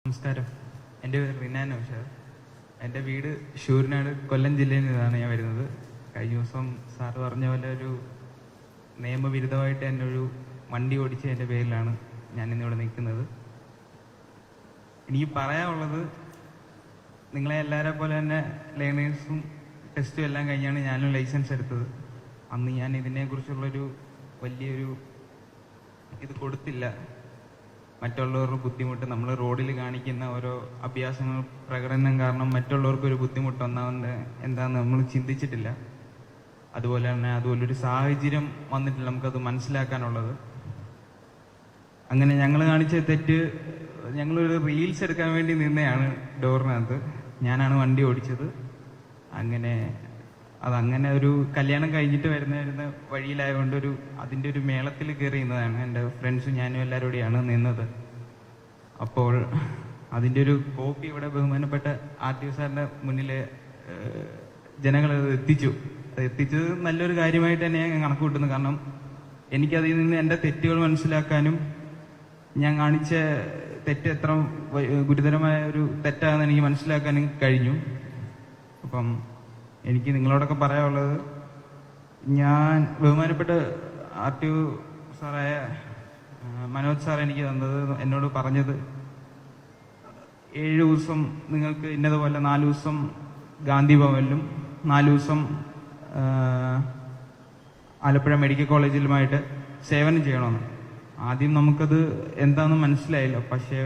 നമസ്കാരം. എൻ്റെ പേര് റിനാൻ നൗഷാദ്. എൻ്റെ വീട് ശൂരനാട്, കൊല്ലം ജില്ലയിൽ നിന്നാണ് ഞാൻ വരുന്നത്. കഴിഞ്ഞ ദിവസം സാറ് പറഞ്ഞ പോലെ ഒരു നിയമവിരുദ്ധമായിട്ട് എന്നെ ഒരു വണ്ടി ഓടിച്ചതിൻ്റെ പേരിലാണ് ഞാൻ ഇന്നിവിടെ നിൽക്കുന്നത്. എനിക്ക് പറയാനുള്ളത്, നിങ്ങളെ എല്ലാവരെ പോലെ തന്നെ ലേണേഴ്സും ടെസ്റ്റും എല്ലാം കഴിഞ്ഞാണ് ഞാനും ലൈസൻസ് എടുത്തത്. അന്ന് ഞാൻ ഇതിനെക്കുറിച്ചുള്ളൊരു വലിയൊരു ഇത് കൊടുത്തില്ല. മറ്റുള്ളവരുടെ ബുദ്ധിമുട്ട്, നമ്മൾ റോഡിൽ കാണിക്കുന്ന ഓരോ അഭ്യാസങ്ങൾ, പ്രകടനം കാരണം മറ്റുള്ളവർക്കൊരു ബുദ്ധിമുട്ട് ഒന്നാമത് എന്താണെന്ന് നമ്മൾ ചിന്തിച്ചിട്ടില്ല. അതുപോലെ തന്നെ അതുപോലൊരു സാഹചര്യം വന്നിട്ടില്ല നമുക്കത് മനസ്സിലാക്കാനുള്ളത്. അങ്ങനെ ഞങ്ങൾ കാണിച്ച തെറ്റ്, ഞങ്ങളൊരു റീൽസ് എടുക്കാൻ വേണ്ടി നിന്നെയാണ് ഡോറിനകത്ത്. ഞാനാണ് വണ്ടി ഓടിച്ചത്. അതങ്ങനെ ഒരു കല്യാണം കഴിഞ്ഞിട്ട് വരുന്ന വഴിയിലായതുകൊണ്ട് അതിൻ്റെ ഒരു മേളത്തിൽ കയറി നിന്നതാണ്. എൻ്റെ ഫ്രണ്ട്സും ഞാനും എല്ലാവരോടെയാണ് നിന്നത്. അപ്പോൾ അതിൻ്റെ ഒരു കോപ്പി ഇവിടെ ബഹുമാനപ്പെട്ട RTO സാറിൻ്റെ മുന്നിൽ ജനങ്ങൾ എത്തിച്ചത് നല്ലൊരു കാര്യമായിട്ട് തന്നെ ഞാൻ കണക്ക് കൂട്ടുന്നു. കാരണം എനിക്കതിൽ നിന്ന് എൻ്റെ തെറ്റുകൾ മനസ്സിലാക്കാനും ഞാൻ കാണിച്ച തെറ്റ് എത്ര ഗുരുതരമായ ഒരു തെറ്റാണെന്ന് എനിക്ക് മനസ്സിലാക്കാനും കഴിഞ്ഞു. അപ്പം എനിക്ക് നിങ്ങളോടൊക്കെ പറയാനുള്ളത്, ഞാൻ ബഹുമാനപ്പെട്ട RTO സാറായ മനോജ് സാർ എനിക്ക് എന്നോട് പറഞ്ഞത്, 7 ദിവസം നിങ്ങൾക്ക് ഇന്നതുപോലെ 4 ദിവസം ഗാന്ധി ഭവനിലും 4 ദിവസം ആലപ്പുഴ മെഡിക്കൽ കോളേജിലുമായിട്ട് സേവനം ചെയ്യണമെന്ന്. ആദ്യം നമുക്കത് എന്താണെന്ന് മനസ്സിലായില്ല. പക്ഷേ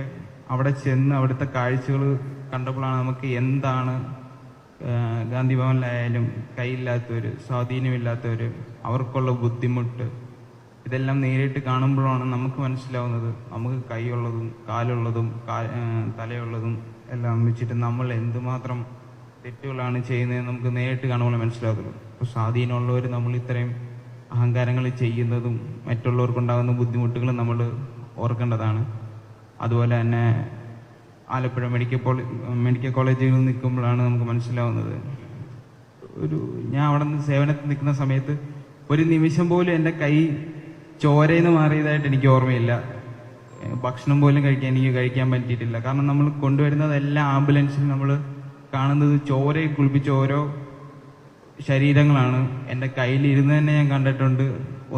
അവിടെ ചെന്ന് അവിടുത്തെ കാഴ്ചകൾ കണ്ടപ്പോഴാണ് നമുക്ക് എന്താണ് ഗാന്ധി ഭവനിലായാലും കൈയില്ലാത്തവർ, സ്വാധീനമില്ലാത്തവർ, അവർക്കുള്ള ബുദ്ധിമുട്ട്, ഇതെല്ലാം നേരിട്ട് കാണുമ്പോഴാണ് നമുക്ക് മനസ്സിലാവുന്നത് നമുക്ക് കൈയുള്ളതും കാലുള്ളതും തലയുള്ളതും എല്ലാം വെച്ചിട്ട് നമ്മൾ എന്തുമാത്രം തെറ്റുകളാണ് ചെയ്യുന്നതെന്ന് നമുക്ക് നേരിട്ട് കാണുമ്പോൾ മനസ്സിലാവുള്ളൂ. അപ്പോൾ സ്വാധീനമുള്ളവർ നമ്മൾ ഇത്രയും അഹങ്കാരങ്ങൾ ചെയ്യുന്നതും മറ്റുള്ളവർക്കുണ്ടാകുന്ന ബുദ്ധിമുട്ടുകളും നമ്മൾ ഓർക്കേണ്ടതാണ്. അതുപോലെ തന്നെ ആലപ്പുഴ മെഡിക്കൽ കോളേജിൽ നിൽക്കുമ്പോഴാണ് നമുക്ക് മനസ്സിലാവുന്നത്, ഞാൻ അവിടെ നിന്ന് സേവനത്തിൽ നിൽക്കുന്ന സമയത്ത് ഒരു നിമിഷം പോലും എൻ്റെ കൈ ചോരയിന്ന് മാറിയതായിട്ട് എനിക്ക് ഓർമ്മയില്ല. ഭക്ഷണം പോലും എനിക്ക് കഴിക്കാൻ പറ്റിയിട്ടില്ല. കാരണം നമ്മൾ കൊണ്ടുവരുന്നതെല്ലാം ആംബുലൻസിൽ നമ്മൾ കാണുന്നത് ചോരയെ കുളിപ്പിച്ച ഓരോ ശരീരങ്ങളാണ്. എൻ്റെ കയ്യിലിരുന്ന് തന്നെ ഞാൻ കണ്ടിട്ടുണ്ട്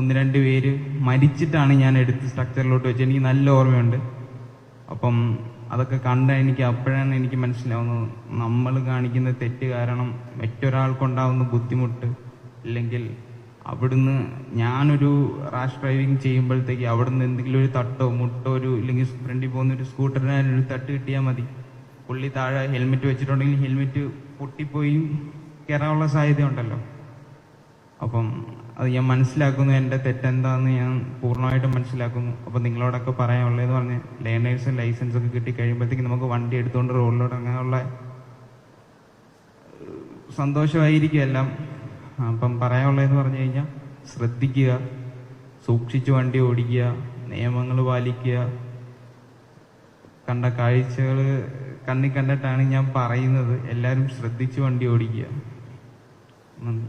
1-2 പേര് മരിച്ചിട്ടാണ് ഞാൻ എടുത്ത് സ്ട്രക്ചറിലോട്ട് വെച്ച്. എനിക്ക് നല്ല ഓർമ്മയുണ്ട്. അപ്പം അതൊക്കെ അപ്പോഴാണ് എനിക്ക് മനസ്സിലാവുന്നത്, നമ്മൾ കാണിക്കുന്ന തെറ്റ് കാരണം മറ്റൊരാൾക്കുണ്ടാവുന്ന ബുദ്ധിമുട്ട്, ഇല്ലെങ്കിൽ അവിടുന്ന് ഞാനൊരു റാഷ് ഡ്രൈവിങ് ചെയ്യുമ്പോഴത്തേക്ക് അവിടുന്ന് എന്തെങ്കിലും ഒരു തട്ടോ മുട്ടോ ഇല്ലെങ്കിൽ ഫ്രണ്ടിൽ പോകുന്ന ഒരു സ്കൂട്ടറിനൊരു തട്ട് കിട്ടിയാൽ മതി, പുള്ളി താഴെ ഹെൽമെറ്റ് വെച്ചിട്ടുണ്ടെങ്കിൽ ഹെൽമെറ്റ് പൊട്ടിപ്പോയി കയറാനുള്ള സാധ്യത ഉണ്ടല്ലോ. അപ്പം അത് ഞാൻ മനസ്സിലാക്കുന്നു, എൻ്റെ തെറ്റെന്താന്ന് ഞാൻ പൂർണ്ണമായിട്ടും മനസ്സിലാക്കുന്നു. അപ്പം നിങ്ങളോടൊക്കെ പറയാനുള്ളതെന്ന് പറഞ്ഞ് ലേണേഴ്സും ലൈസൻസൊക്കെ കിട്ടി കഴിയുമ്പോഴത്തേക്ക് നമുക്ക് വണ്ടി എടുത്തുകൊണ്ട് റോഡിലോട്ട് അങ്ങനെയുള്ള സന്തോഷമായിരിക്കും എല്ലാം. അപ്പം പറയാനുള്ളതെന്ന് പറഞ്ഞു കഴിഞ്ഞാൽ, ശ്രദ്ധിക്കുക, സൂക്ഷിച്ച് വണ്ടി ഓടിക്കുക, നിയമങ്ങൾ പാലിക്കുക. കണ്ട കാഴ്ചകൾ കണ്ണിൽ കണ്ടിട്ടാണ് ഞാൻ പറയുന്നത്. എല്ലാവരും ശ്രദ്ധിച്ച് വണ്ടി ഓടിക്കുക. നന്ദി.